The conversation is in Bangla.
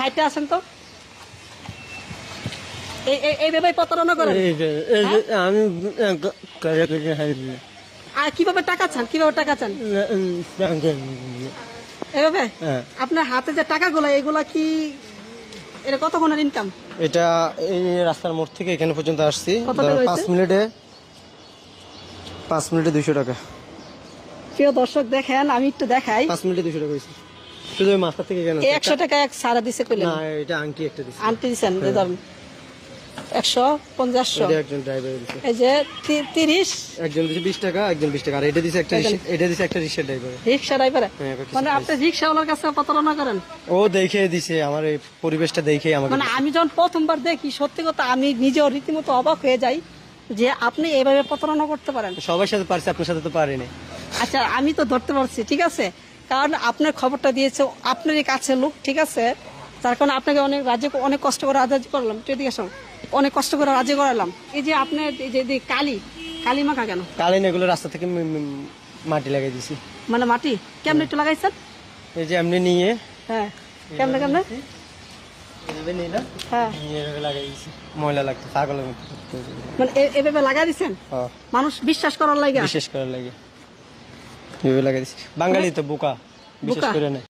হাইটে আসেন তো, এইভাবে প্রতারণা করেন। আমি আর কিভাবে টাকা চান, কিভাবে টাকা চান এভাবে? আপনার হাতে যে টাকাগুলো, এগুলা কি, এটা কতক্ষণের ইনকাম? এটা এই রাস্তার মোড় থেকে এখানে পর্যন্ত আসছি কত টাকা হয়েছে? 5 মিনিটে 200 টাকা। প্রিয় দর্শক দেখেন, আমি একটু দেখাই। 5 মিনিটে 200 টাকা হয়েছে শুধু ওই মাথা থেকে এখানে। 100 টাকা এক সারা দিছে কইলেন? না, এটা আংটি একটা দিছে। আনতে দিছেন, যে ধরুন 100, 50, এটা একজন ড্রাইভার দিছে। এই যে 30, একজন দিছে 20 টাকা, একজন 20 টাকা, আর এটা দিছে একটা এটা দিছে একটা রিকশা ড্রাইভার। রিক্সা ড্রাইভার। হ্যাঁ, মানে আপনি রিক্সাওয়ালার কাছে প্রতারণা করেন? ও দেখে দিছে, আমার এই পরিবেশটা দেখে আমাকে মানে আমি যখন প্রথমবার দেখি, সত্যি কথা আমি নিজেও রীতিমতো অবাক হয়ে যাই যে আপনি এভাবে প্রতারণা করতে পারেন। সবার সাথে পারছি, আপনার সাথে তো পারিনি। আচ্ছা, আমি তো ধরতে পারছি, ঠিক আছে, কারণ আপনার খবরটা দিয়েছে আপনারই কাছে লোক, ঠিক আছে, তার কারণে আপনাকে অনেক কষ্ট করে রাজি করলাম। তুই এদিকে আসো, অনেক কষ্ট করে রাজি করালাম। এই যে আপনার এই যে কালি মাখা কেন? কালীন এগুলো রাস্তা থেকে মাটি লাগাই দিছি। মানে মাটি কেমনে একটু লাগাইছেন? এই যে এমনি নিয়ে, হ্যাঁ, কেমনে কেমনে? এভাবে নিলাম, হ্যাঁ, নিয়ে এভাবে লাগাই দিছি। ময়লা লাগতো, পাগলের মতো। মানে এভাবে লাগাই দিচ্ছেন হ্যাঁ, মানুষ বিশ্বাস করার লাগে? বিশেষ করে লাগে এভাবে লাগাই দিছি। বাঙালি তো বোকা, বিশেষ বোকা? করে না।